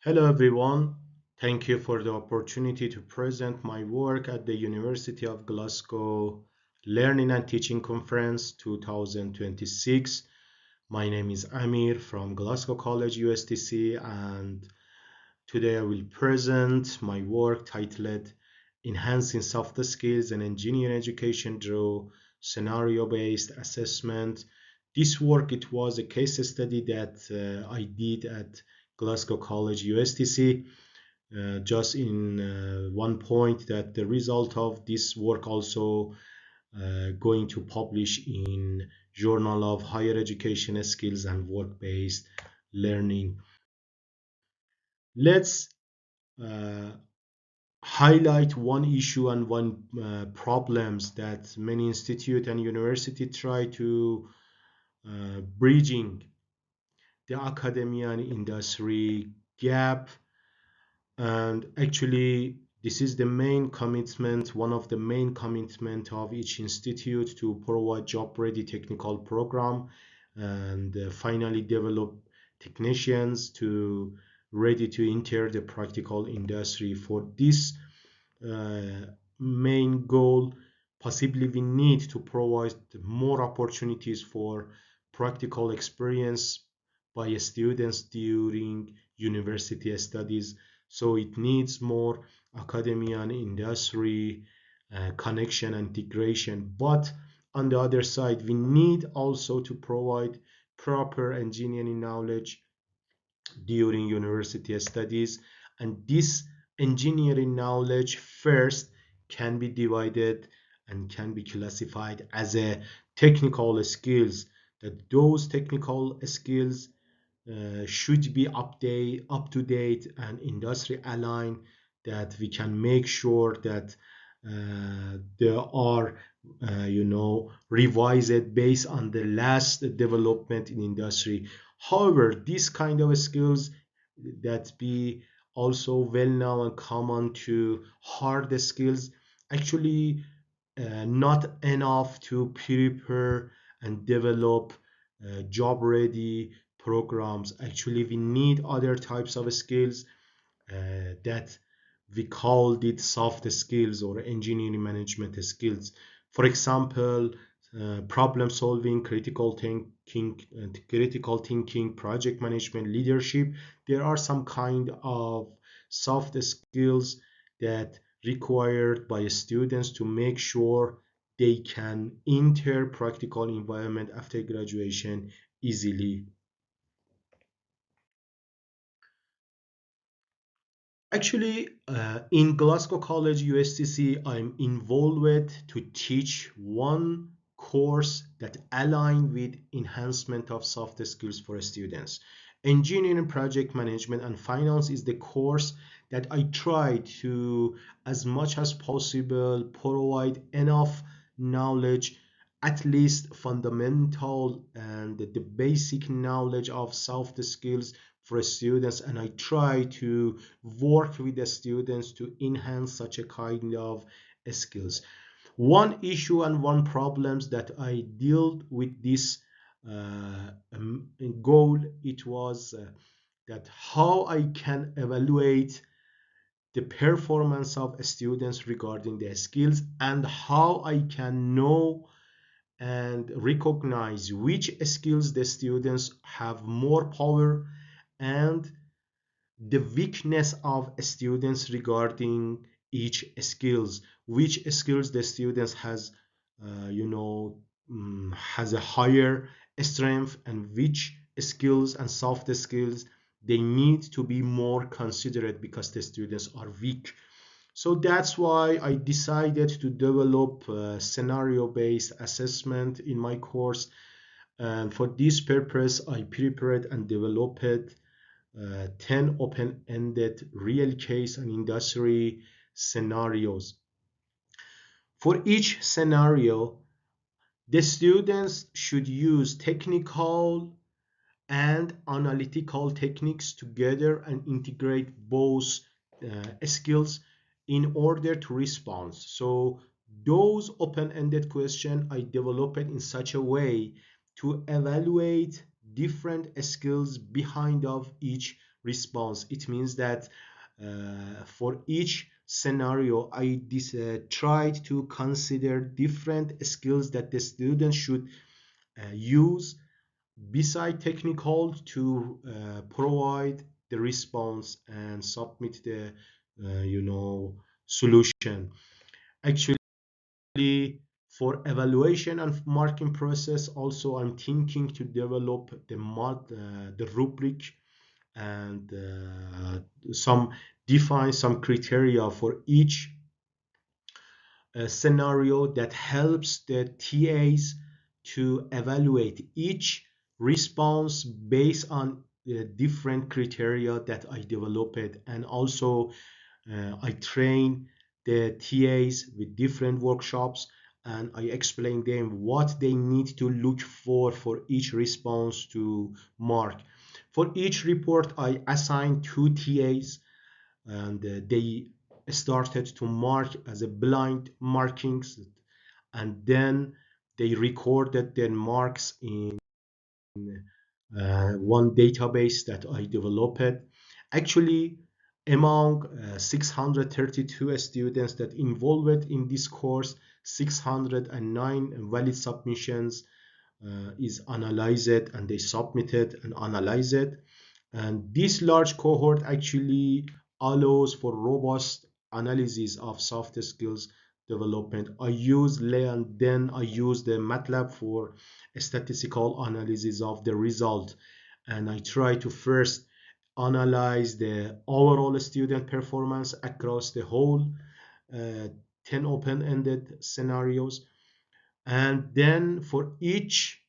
Hello everyone. Thank you for the opportunity to present my work at the University of Glasgow Learning and Teaching Conference 2026. My name is Amir from Glasgow College USTC, and today I will present my work titled Enhancing Soft Skills in Engineering Education Through Scenario-Based Assessment. This work, it was a case study that I did at Glasgow College USTC. Just in one point, that the result of this work also going to publish in Journal of Higher Education Skills and Work-Based Learning. Let's uh, highlight one issue and one problems that many institute and university try to bridging the academia and industry gap. And actually, this is the main commitment, one of the main commitment of each institute, to provide job-ready technical program and finally develop technicians to ready to enter the practical industry. For this main goal, possibly we need to provide more opportunities for practical experience by students during university studies. So it needs more academia and industry connection and integration. But on the other side, we need also to provide proper engineering knowledge during university studies, and this engineering knowledge first can be divided and can be classified as a technical skills, that those technical skills should be up to date and industry aligned, that we can make sure that they are revised based on the last development in industry. However, this kind of skills that be also well known and common to hard skills, actually not enough to prepare and develop job ready programs. Actually, we need other types of skills that we called it soft skills or engineering management skills. For example, problem solving, critical thinking, project management, leadership. There are some kind of soft skills that required by students to make sure they can enter practical environment after graduation easily. Actually, in Glasgow College USTC, I'm involved to teach one course that align with enhancement of soft skills for students. Engineering, project management, and finance is the course that I try to, as much as possible, provide enough knowledge, at least fundamental and the basic knowledge of soft skills for students, and I try to work with the students to enhance such a kind of skills. One issue and one problems that I dealt with this goal, it was that how I can evaluate the performance of students regarding their skills, and how I can know and recognize which skills the students have more power, and the weakness of students regarding each skills, which skills the students has has a higher strength, and which skills and soft skills they need to be more considerate because the students are weak. So that's why I decided to develop scenario based assessment in my course, and for this purpose I prepared and developed 10 open-ended real case and industry scenarios. For each scenario, the students should use technical and analytical techniques together and integrate both skills in order to respond. So those open-ended questions I developed in such a way to evaluate different skills behind of each response. It means that for each scenario, I tried to consider different skills that the student should use beside technical to provide the response and submit the solution. Actually, for evaluation and marking process, also I'm thinking to develop the rubric and some define some criteria for each scenario that helps the TAs to evaluate each response based on the different criteria that I developed. And also I train the TAs with different workshops, and I explain them what they need to look for each response to mark. For each report, I assign two TAs, and they started to mark as a blind markings, and then they recorded their marks in one database that I developed. Actually, among 632 students that involved in this course, 609 valid submissions is analyzed, and they submitted and analyzed it. And this large cohort actually allows for robust analysis of soft skills development. I use the MATLAB for statistical analysis of the result. And I try to first analyze the overall student performance across the whole uh, 10 open-ended scenarios. And then for each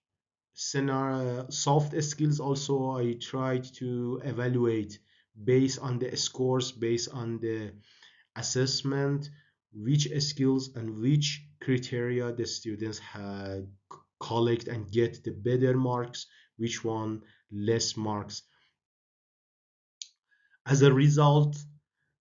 scenario soft skills also, I tried to evaluate based on the scores, based on the assessment, which skills and which criteria the students had collect and get the better marks, which one less marks. As a result,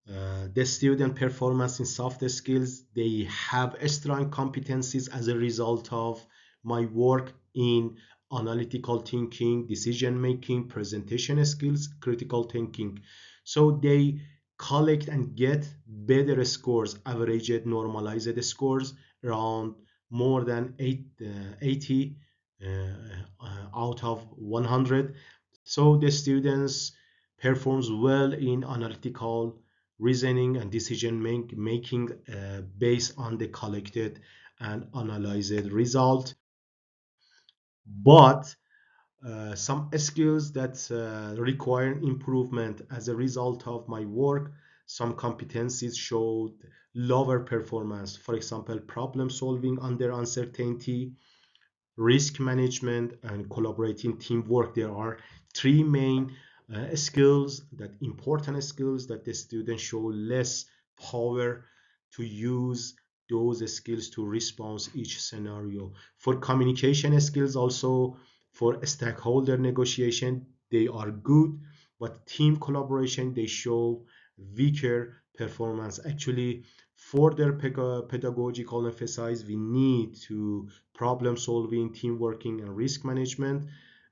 the student performance in soft skills, they have strong competencies as a result of my work in analytical thinking, decision making, presentation skills, critical thinking. So they collect and get better scores, averaged normalized scores around more than 80 out of 100. So the students performs well in analytical reasoning and decision making based on the collected and analyzed result. But some skills that require improvement as a result of my work, some competencies showed lower performance. For example, problem solving under uncertainty, risk management, and collaborating teamwork. There are three main important skills that the students show less power to use those skills to respond each scenario. For communication skills also, for stakeholder negotiation, they are good, but team collaboration, they show weaker performance. Actually, for their pedagogical emphasis, we need to problem solving, team working, and risk management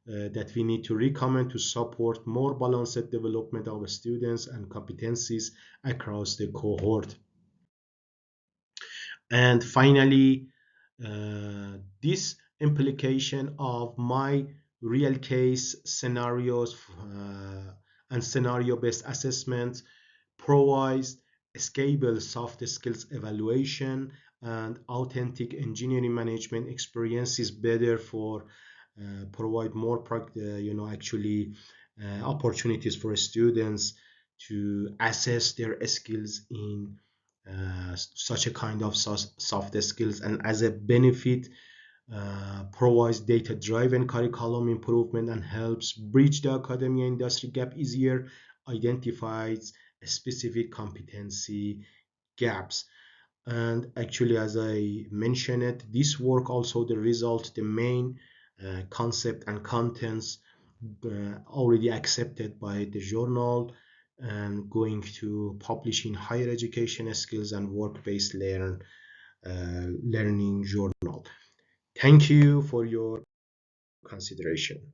that we need to recommend to support more balanced development of students and competencies across the cohort. And finally, this implication of my real case scenarios and scenario based assessment provides scalable soft skills evaluation and authentic engineering management experiences better for provide more actually opportunities for students to assess their skills in such a kind of soft skills, and as a benefit provides data-driven curriculum improvement and helps bridge the academia industry gap easier, identifies specific competency gaps. And actually, as I mentioned it, this work also the result, the main concept and contents already accepted by the journal and going to publish in higher education skills and work-based learning journal. Thank you for your consideration.